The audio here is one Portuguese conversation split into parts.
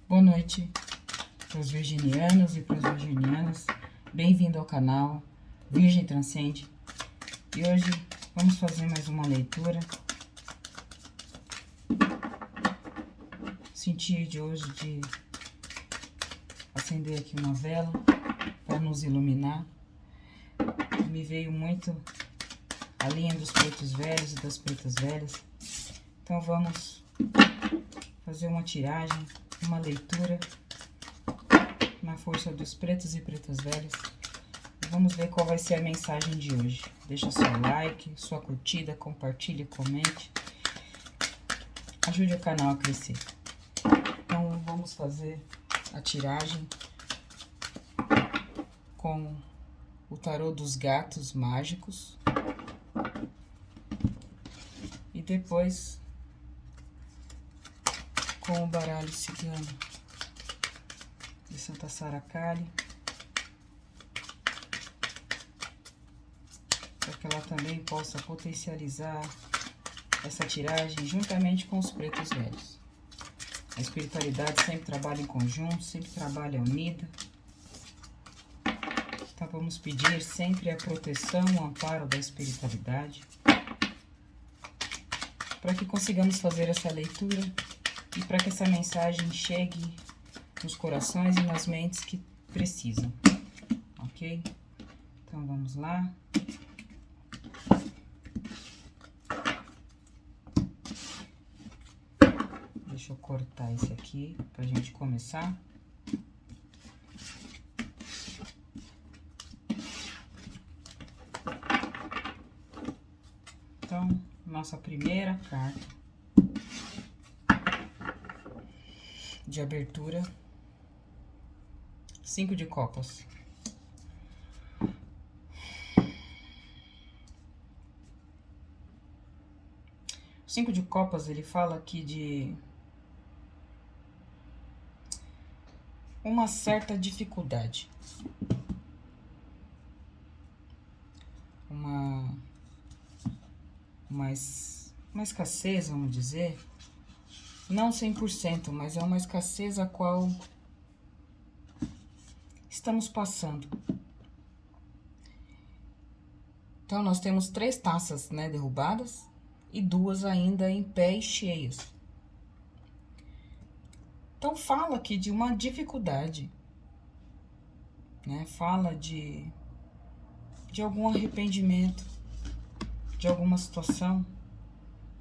Boa noite para os virginianos e para as virginianas. Bem-vindo ao canal Virgem Transcende. E hoje vamos fazer mais uma leitura. Senti de hoje de acender aqui uma vela para nos iluminar. Me veio muito a linha dos pretos velhos e das pretas velhas. Então vamos fazer uma tiragem, uma leitura na força dos pretos e pretas velhas. Vamos ver qual vai ser a mensagem de hoje. Deixa seu like, sua curtida, compartilhe, comente. Ajude o canal a crescer. Então vamos fazer a tiragem com o tarô dos gatos mágicos. E depois com o baralho cigano de Santa Sara Kali, para que ela também possa potencializar essa tiragem juntamente com os pretos velhos. A espiritualidade sempre trabalha em conjunto, sempre trabalha unida. Então vamos pedir sempre a proteção, o amparo da espiritualidade, para que consigamos fazer essa leitura e para que essa mensagem chegue nos corações e nas mentes que precisam, ok? Então vamos lá. Deixa eu cortar esse aqui pra gente começar. Então, nossa primeira carta de abertura, 5 de copas. O 5 de copas, ele fala aqui de uma certa dificuldade. Uma escassez, vamos dizer, não 100%, mas é uma escassez a qual estamos passando. Então, nós temos 3 taças, né, derrubadas e 2 ainda em pé e cheias. Então, fala aqui de uma dificuldade, né? Fala de algum arrependimento, de alguma situação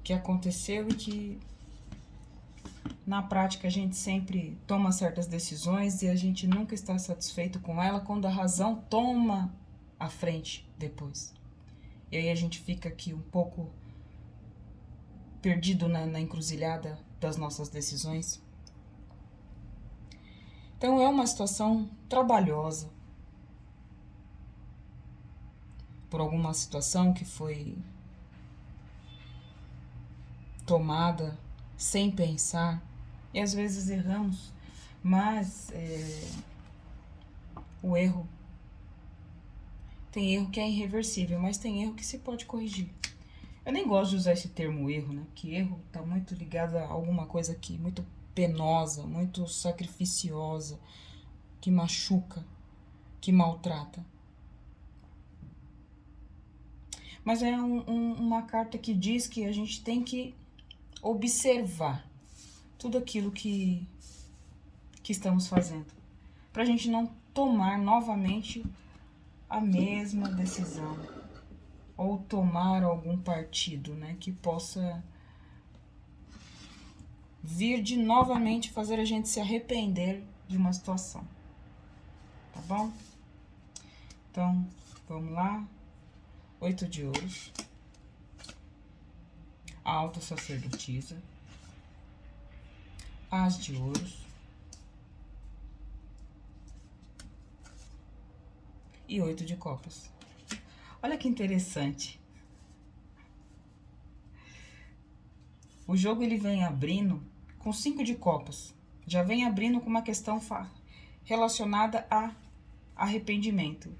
que aconteceu e que na prática a gente sempre toma certas decisões e a gente nunca está satisfeito com ela quando a razão toma a frente depois. E aí a gente fica aqui um pouco perdido na encruzilhada das nossas decisões. Então é uma situação trabalhosa por alguma situação que foi tomada sem pensar. E às vezes erramos, mas o erro, tem erro que é irreversível, mas tem erro que se pode corrigir. Eu nem gosto de usar esse termo erro, né? Porque erro tá muito ligado a alguma coisa aqui, muito penosa, muito sacrificiosa, que machuca, que maltrata. Mas é uma carta que diz que a gente tem que observar tudo aquilo que estamos fazendo, para a gente não tomar novamente a mesma decisão ou tomar algum partido, né, que possa vir de novamente fazer a gente se arrepender de uma situação, tá bom? Então, vamos lá. 8 de ouros, a alta sacerdotisa, as de ouros e 8 de copas. Olha que interessante. O jogo ele vem abrindo com 5 de copas. Já vem abrindo com uma questão relacionada a arrependimento.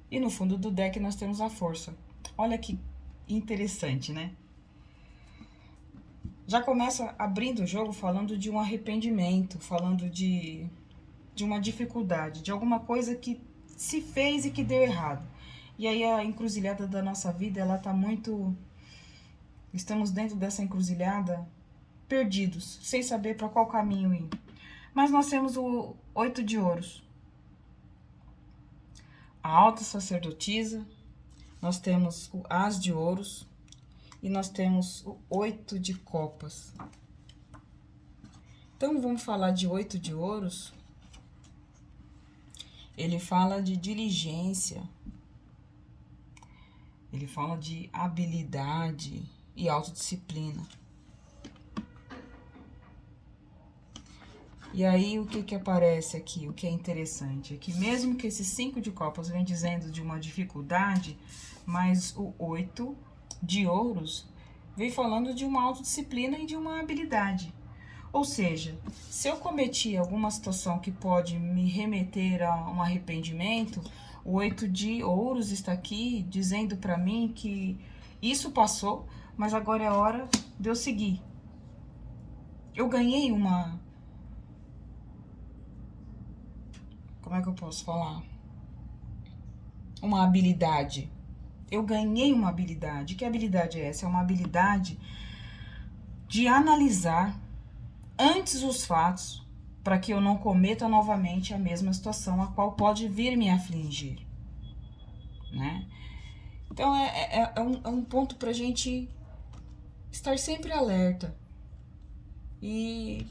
E no fundo do deck nós temos a força. Olha que interessante, né? já começa abrindo o jogo falando de um arrependimento, falando de uma dificuldade, de alguma coisa que se fez e que deu errado. E aí a encruzilhada da nossa vida, ela tá muito... Estamos dentro dessa encruzilhada perdidos, sem saber para qual caminho ir. Mas nós temos o 8 de ouros. A alta sacerdotisa, nós temos o as de ouros e nós temos o 8 de copas. Então, vamos falar de 8 de ouros. Ele fala de diligência, ele fala de habilidade e autodisciplina. E aí, o que aparece aqui, o que é interessante, é que mesmo que esse 5 de copas vem dizendo de uma dificuldade, mas o 8 de ouros vem falando de uma autodisciplina e de uma habilidade. Ou seja, se eu cometi alguma situação que pode me remeter a um arrependimento, o 8 de ouros está aqui dizendo para mim que isso passou, mas agora é hora de eu seguir. Eu ganhei uma... Como é que eu posso falar? Uma habilidade. Eu ganhei uma habilidade. Que habilidade é essa? É uma habilidade de analisar antes os fatos, para que eu não cometa novamente a mesma situação a qual pode vir me afligir, né? Então, é um ponto pra gente estar sempre alerta. E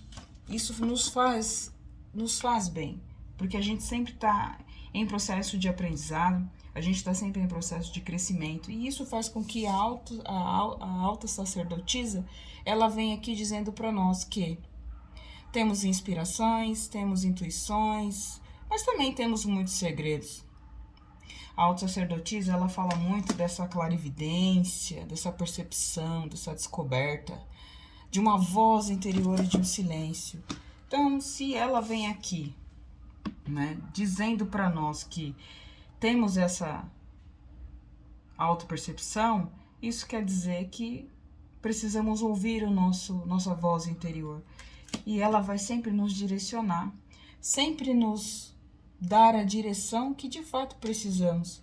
isso nos faz bem, porque a gente sempre tá em processo de aprendizado, a gente está sempre em processo de crescimento, e isso faz com que a alta sacerdotisa, ela vem aqui dizendo para nós que temos inspirações, temos intuições, mas também temos muitos segredos. A alta sacerdotisa, ela fala muito dessa clarividência, dessa percepção, dessa descoberta, de uma voz interior e de um silêncio. Então, se ela vem aqui, né, dizendo para nós que temos essa autopercepção, isso quer dizer que precisamos ouvir nossa voz interior. E ela vai sempre nos direcionar, sempre nos dar a direção que de fato precisamos.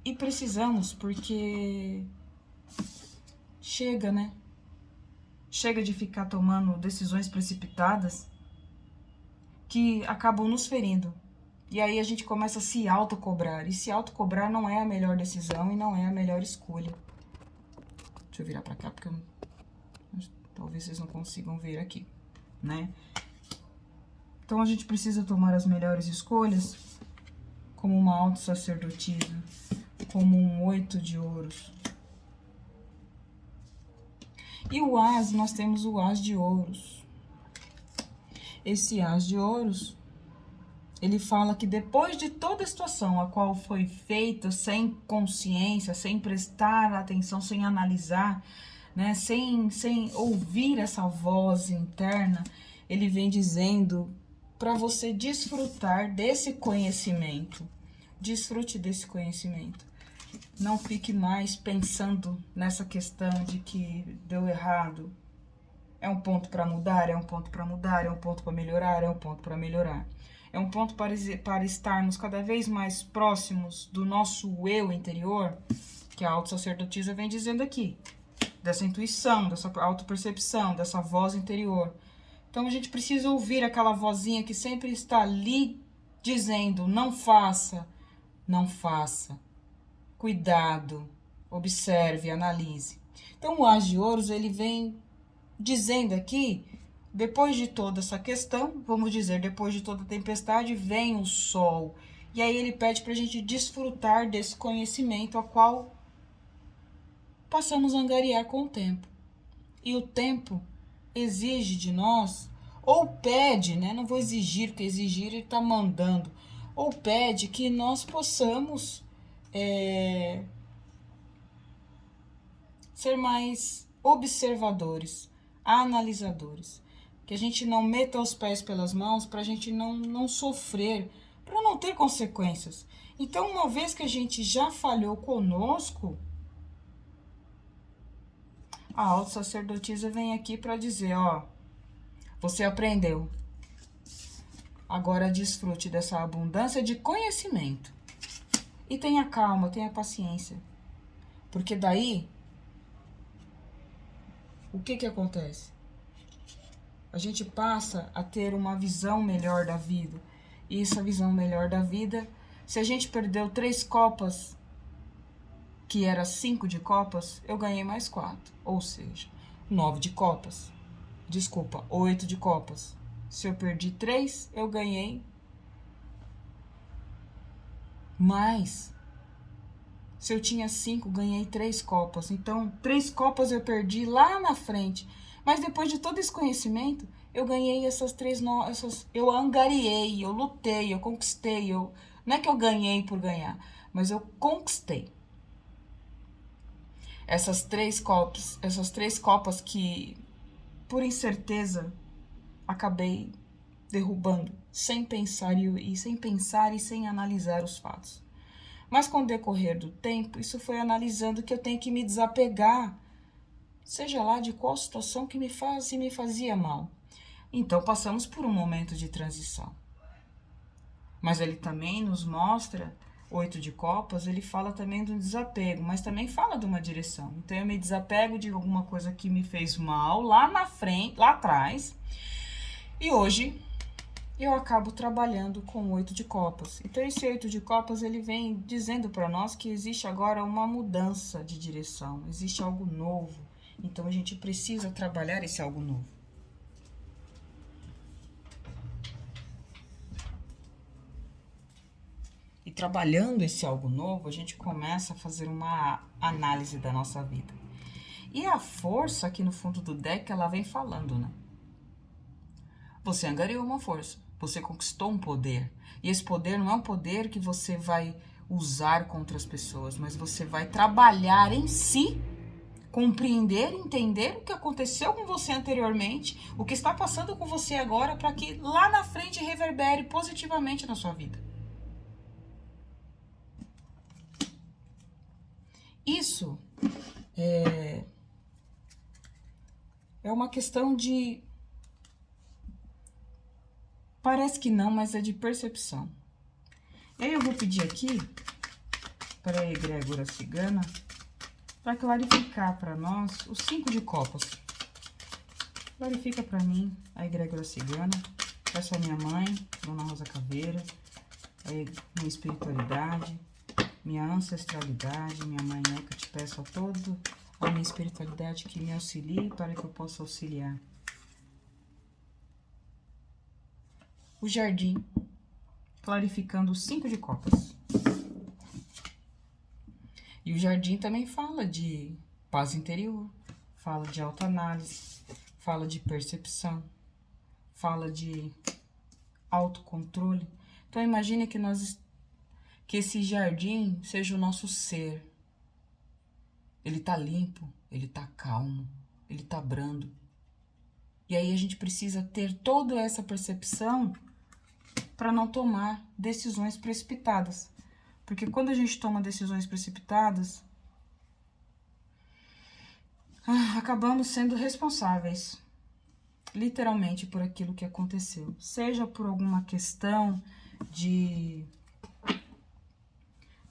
E precisamos porque chega, né? Chega de ficar tomando decisões precipitadas que acabam nos ferindo. E aí a gente começa a se autocobrar. E se autocobrar não é a melhor decisão e não é a melhor escolha. Deixa eu virar pra cá, porque talvez vocês não consigam ver aqui, né? Então a gente precisa tomar as melhores escolhas, como uma alta sacerdotisa, como um 8 de ouros. E o as, nós temos o as de ouros. Esse as de ouros, ele fala que depois de toda a situação a qual foi feita sem consciência, sem prestar atenção, sem analisar, né, sem ouvir essa voz interna, ele vem dizendo para você desfrutar desse conhecimento. Desfrute desse conhecimento. Não fique mais pensando nessa questão de que deu errado. É um ponto para mudar, é um ponto para mudar, é um ponto para melhorar, é um ponto para melhorar. É um ponto para estarmos cada vez mais próximos do nosso eu interior, que a autossacerdotisa vem dizendo aqui. Dessa intuição, dessa autopercepção, dessa voz interior. Então, a gente precisa ouvir aquela vozinha que sempre está ali dizendo, não faça, não faça. Cuidado, observe, analise. Então, o as de ouros, ele vem dizendo aqui, depois de toda essa questão, vamos dizer, depois de toda a tempestade, vem o sol. E aí ele pede para a gente desfrutar desse conhecimento a qual passamos a angariar com o tempo. E o tempo exige de nós, ou pede, né? Não vou exigir, porque exigir ele está mandando. Ou pede que nós possamos ser mais observadores, analisadores. Que a gente não meta os pés pelas mãos para a gente não sofrer, para não ter consequências. Então, uma vez que a gente já falhou conosco, A autossacerdotisa vem aqui para dizer, ó, você aprendeu. Agora desfrute dessa abundância de conhecimento. E tenha calma, tenha paciência. Porque daí, o que acontece? A gente passa a ter uma visão melhor da vida. E essa visão melhor da vida, se a gente perdeu 3 copas, que era 5 de copas, eu ganhei mais 4. Ou seja, 9 de copas. Desculpa, 8 de copas. Se eu perdi 3, eu ganhei mais. Se eu tinha 5, ganhei 3 copas. Então, 3 copas eu perdi lá na frente. Mas depois de todo esse conhecimento, eu ganhei essas 3... eu angariei, eu lutei, eu conquistei. Não é que eu ganhei por ganhar, mas eu conquistei. Essas 3 copas que, por incerteza, acabei derrubando, sem pensar e sem analisar os fatos. Mas com o decorrer do tempo, isso foi analisando que eu tenho que me desapegar, seja lá de qual situação que me fazia mal. Então, passamos por um momento de transição. Mas ele também nos mostra, 8 de copas, ele fala também do desapego, mas também fala de uma direção. Então, eu me desapego de alguma coisa que me fez mal lá na frente, lá atrás, e hoje eu acabo trabalhando com 8 de copas. Então, esse 8 de copas, ele vem dizendo para nós que existe agora uma mudança de direção, existe algo novo. Então, a gente precisa trabalhar esse algo novo. E trabalhando esse algo novo, a gente começa a fazer uma análise da nossa vida. E a força aqui no fundo do deck, ela vem falando, né? Você angariou uma força, você conquistou um poder. E esse poder não é um poder que você vai usar contra as pessoas, mas você vai trabalhar em si, compreender, entender o que aconteceu com você anteriormente, o que está passando com você agora, para que lá na frente reverbere positivamente na sua vida. Isso é uma questão de... Parece que não, mas é de percepção. E aí eu vou pedir aqui para a egrégora cigana para clarificar para nós os 5 de copas. Clarifica para mim a egrégora cigana, essa é a minha mãe, Dona Rosa Caveira, minha espiritualidade, minha ancestralidade, minha mãe Eca, te peço a toda a minha espiritualidade que me auxilie para que eu possa auxiliar. O jardim, clarificando os 5 de copas. E o jardim também fala de paz interior, fala de autoanálise, fala de percepção, fala de autocontrole. Então, imagine que esse jardim seja o nosso ser. Ele tá limpo, ele tá calmo, ele tá brando. E aí a gente precisa ter toda essa percepção para não tomar decisões precipitadas. Porque quando a gente toma decisões precipitadas, acabamos sendo responsáveis, literalmente, por aquilo que aconteceu. Seja por alguma questão de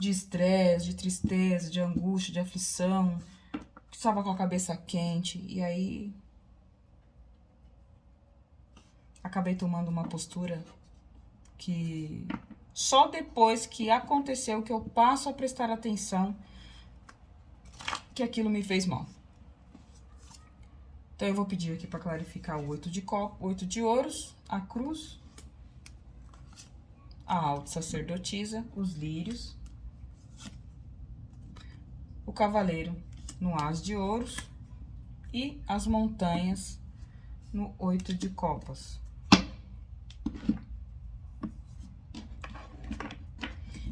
estresse, de tristeza, de angústia, de aflição, que estava com a cabeça quente, e aí acabei tomando uma postura que só depois que aconteceu que eu passo a prestar atenção que aquilo me fez mal. Então, eu vou pedir aqui para clarificar o 8 de copas, 8 de ouros, a cruz, a autossacerdotisa, os lírios, o cavaleiro no as de ouros e as montanhas no 8 de copas.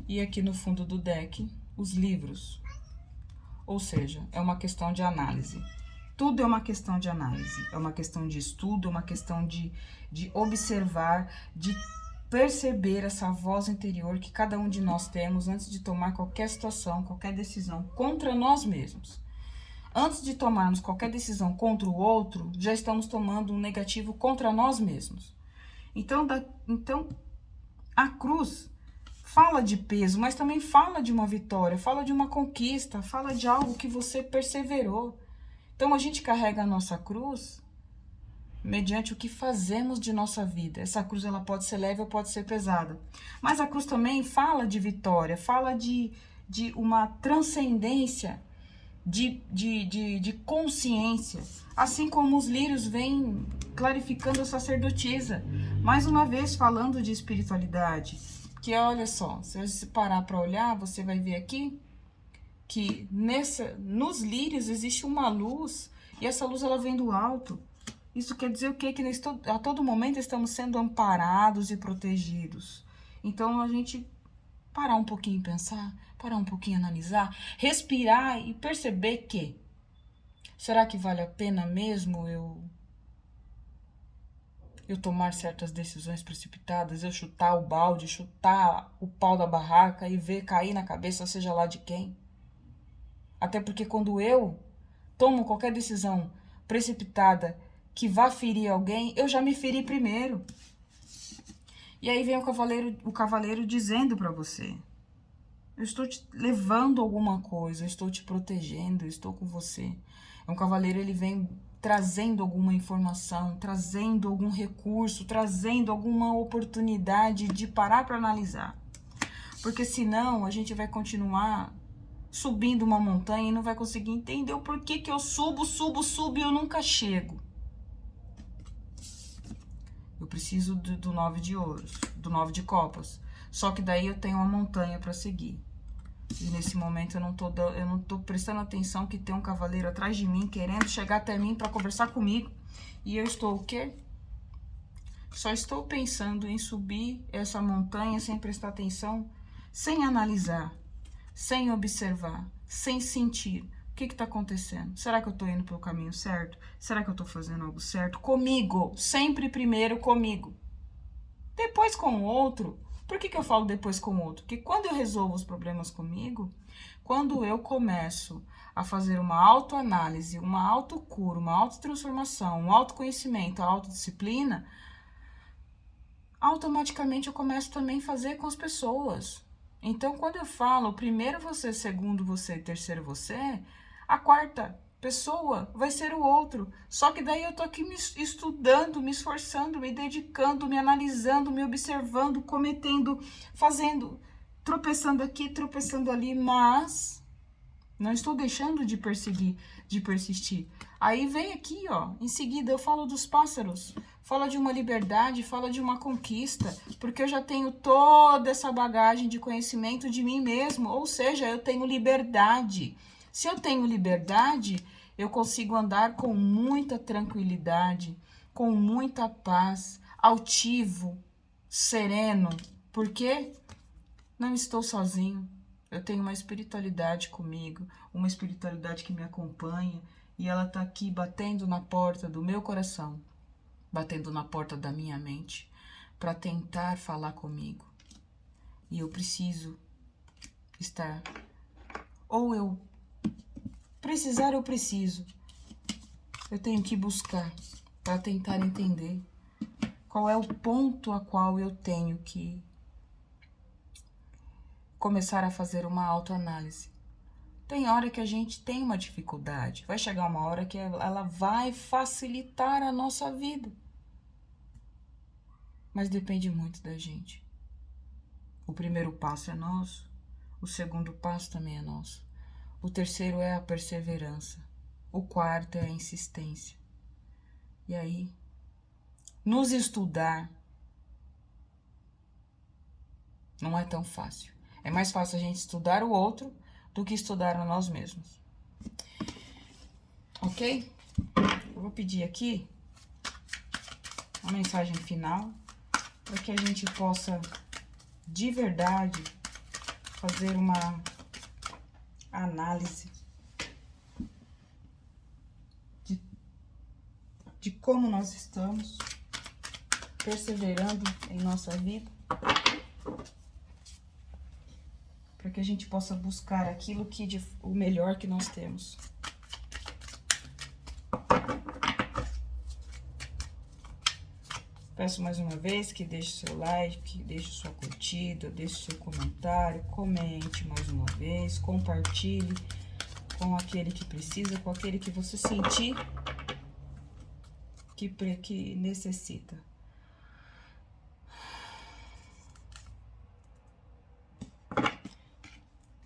E aqui no fundo do deck, os livros. Ou seja, é uma questão de análise. Tudo é uma questão de análise, é uma questão de estudo, é uma questão de observar, de perceber essa voz interior que cada um de nós temos antes de tomar qualquer situação, qualquer decisão contra nós mesmos. Antes de tomarmos qualquer decisão contra o outro, já estamos tomando um negativo contra nós mesmos. Então a cruz fala de peso, mas também fala de uma vitória, fala de uma conquista, fala de algo que você perseverou. Então a gente carrega a nossa cruz mediante o que fazemos de nossa vida. Essa cruz ela pode ser leve ou pode ser pesada. Mas a cruz também fala de vitória, fala de uma transcendência, de consciência. Assim como os lírios vêm clarificando a sacerdotisa. Mais uma vez falando de espiritualidade. Que olha só, se você parar para olhar, você vai ver aqui que nos lírios existe uma luz. E essa luz ela vem do alto. Isso quer dizer o quê? Que a todo momento estamos sendo amparados e protegidos. Então, a gente parar um pouquinho e pensar, parar um pouquinho e analisar, respirar e perceber que será que vale a pena mesmo eu tomar certas decisões precipitadas, eu chutar o balde, chutar o pau da barraca e ver cair na cabeça, seja lá de quem? Até porque quando eu tomo qualquer decisão precipitada que vá ferir alguém, eu já me feri primeiro. E aí vem o cavaleiro dizendo para você: eu estou te levando alguma coisa, eu estou te protegendo, eu estou com você. Um cavaleiro, ele vem trazendo alguma informação, trazendo algum recurso, trazendo alguma oportunidade de parar para analisar. Porque senão a gente vai continuar subindo uma montanha e não vai conseguir entender o porquê que eu subo e eu nunca chego. Eu preciso do 9 de ouros, do 9 de copas. Só que daí eu tenho uma montanha para seguir. E nesse momento eu não tô prestando atenção que tem um cavaleiro atrás de mim, querendo chegar até mim para conversar comigo. E eu estou o quê? Só estou pensando em subir essa montanha sem prestar atenção, sem analisar, sem observar, sem sentir. O que está acontecendo? Será que eu estou indo pelo caminho certo? Será que eu estou fazendo algo certo? Comigo, sempre primeiro comigo. Depois com o outro. Por que eu falo depois com o outro? Porque quando eu resolvo os problemas comigo, quando eu começo a fazer uma autoanálise, uma autocura, uma autotransformação, um autoconhecimento, a autodisciplina, automaticamente eu começo também a fazer com as pessoas. Então, quando eu falo primeiro você, segundo você, terceiro você, a quarta pessoa vai ser o outro. Só que daí eu tô aqui me estudando, me esforçando, me dedicando, me analisando, me observando, cometendo, fazendo, tropeçando aqui, tropeçando ali, mas não estou deixando de perseguir, de persistir. Aí vem aqui, ó, em seguida eu falo dos pássaros, fala de uma liberdade, fala de uma conquista, porque eu já tenho toda essa bagagem de conhecimento de mim mesmo, ou seja, eu tenho liberdade. Se eu tenho liberdade, eu consigo andar com muita tranquilidade, com muita paz, altivo, sereno, porque não estou sozinho. Eu tenho uma espiritualidade comigo, uma espiritualidade que me acompanha, e ela tá aqui batendo na porta do meu coração, batendo na porta da minha mente, para tentar falar comigo. E eu preciso estar, ou eu precisar, eu preciso. Eu tenho que buscar para tentar entender qual é o ponto a qual eu tenho que começar a fazer uma autoanálise. Tem hora que a gente tem uma dificuldade. Vai chegar uma hora que ela vai facilitar a nossa vida. Mas depende muito da gente. O primeiro passo é nosso. O segundo passo também é nosso. O terceiro é a perseverança. O quarto é a insistência. E aí, nos estudar não é tão fácil. É mais fácil a gente estudar o outro do que estudar a nós mesmos. Ok? Eu vou pedir aqui a mensagem final para que a gente possa, de verdade, fazer uma análise de como nós estamos perseverando em nossa vida, para que a gente possa buscar aquilo o melhor que nós temos. Peço mais uma vez que deixe seu like, deixe sua curtida, deixe seu comentário, comente mais uma vez, compartilhe com aquele que precisa, com aquele que você sentir que necessita.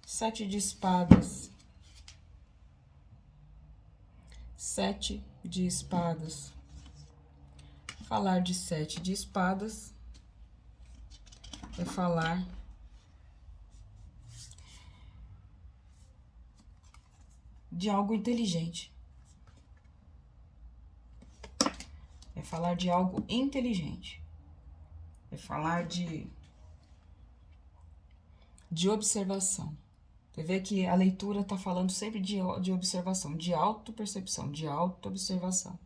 Sete de espadas. 7 de espadas. Falar de 7 de espadas é falar de algo inteligente. É falar de algo inteligente. É falar de observação. Você vê que a leitura está falando sempre de observação, de autopercepção, de autoobservação.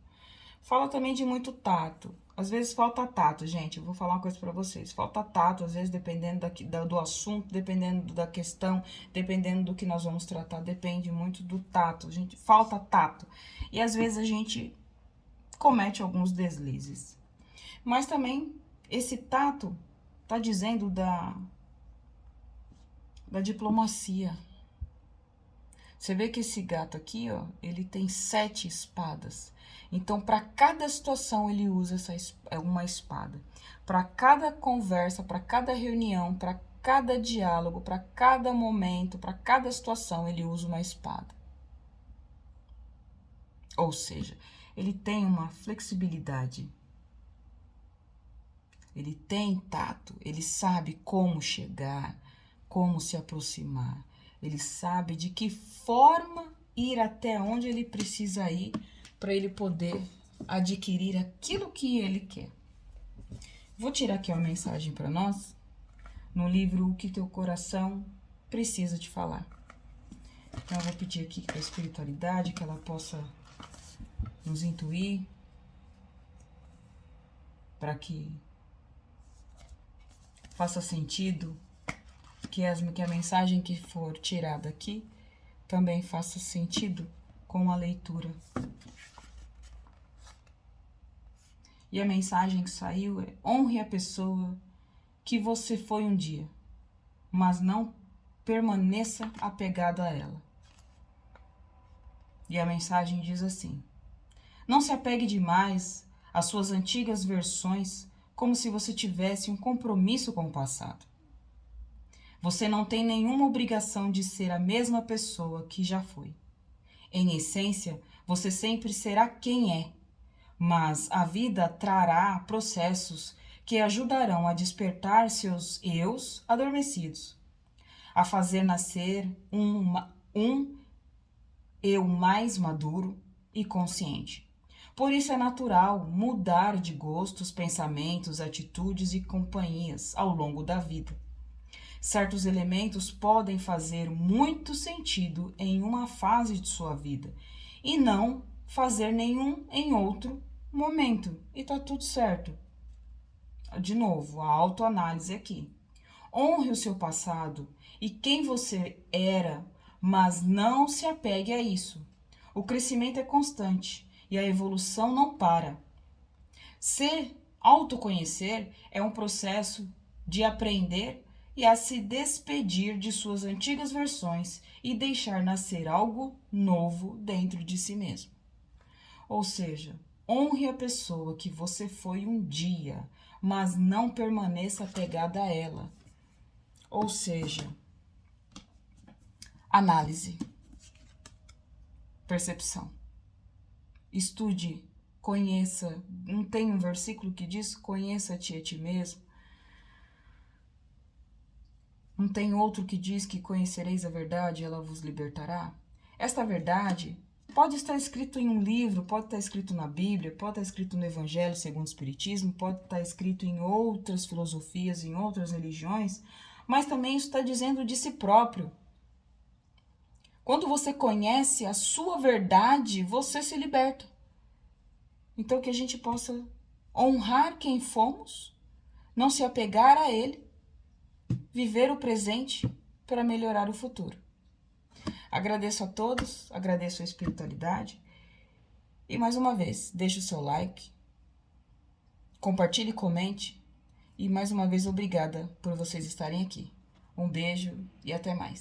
Fala também de muito tato. Às vezes falta tato, gente. Eu vou falar uma coisa pra vocês. Falta tato, às vezes, dependendo do assunto, dependendo da questão, dependendo do que nós vamos tratar. Depende muito do tato. Gente, falta tato. E às vezes a gente comete alguns deslizes. Mas também, esse tato tá dizendo da diplomacia. Você vê que esse gato aqui, ó, ele tem 7 espadas. Então, para cada situação, ele usa uma espada. Para cada conversa, para cada reunião, para cada diálogo, para cada momento, para cada situação, ele usa uma espada. Ou seja, ele tem uma flexibilidade. Ele tem tato, ele sabe como chegar, como se aproximar. Ele sabe de que forma ir até onde ele precisa ir para ele poder adquirir aquilo que ele quer. Vou tirar aqui uma mensagem para nós, no livro O que Teu Coração Precisa Te Falar. Então, eu vou pedir aqui para a espiritualidade que ela possa nos intuir, para que faça sentido, que a mensagem que for tirada aqui também faça sentido com a leitura. E a mensagem que saiu é: honre a pessoa que você foi um dia, mas não permaneça apegado a ela. E a mensagem diz assim: não se apegue demais às suas antigas versões, como se você tivesse um compromisso com o passado. Você não tem nenhuma obrigação de ser a mesma pessoa que já foi. Em essência, você sempre será quem é, mas a vida trará processos que ajudarão a despertar seus eus adormecidos, a fazer nascer um eu mais maduro e consciente. Por isso é natural mudar de gostos, pensamentos, atitudes e companhias ao longo da vida. Certos elementos podem fazer muito sentido em uma fase de sua vida e não fazer nenhum em outro momento. E tá tudo certo. De novo, a autoanálise aqui. Honre o seu passado e quem você era, mas não se apegue a isso. O crescimento é constante e a evolução não para. Se autoconhecer é um processo de aprender e a se despedir de suas antigas versões e deixar nascer algo novo dentro de si mesmo. Ou seja, honre a pessoa que você foi um dia, mas não permaneça apegada a ela. Ou seja, análise, percepção. Estude, conheça. Não tem um versículo que diz: conheça-te a ti mesmo? Não tem outro que diz que conhecereis a verdade e ela vos libertará? Esta verdade pode estar escrito em um livro, pode estar escrito na Bíblia, pode estar escrito no Evangelho segundo o Espiritismo, pode estar escrito em outras filosofias, em outras religiões, mas também isso está dizendo de si próprio. Quando você conhece a sua verdade, você se liberta. Então, que a gente possa honrar quem fomos, não se apegar a ele, viver o presente para melhorar o futuro. Agradeço a todos, agradeço a espiritualidade. E mais uma vez, deixe o seu like, compartilhe, comente. E mais uma vez, obrigada por vocês estarem aqui. Um beijo e até mais.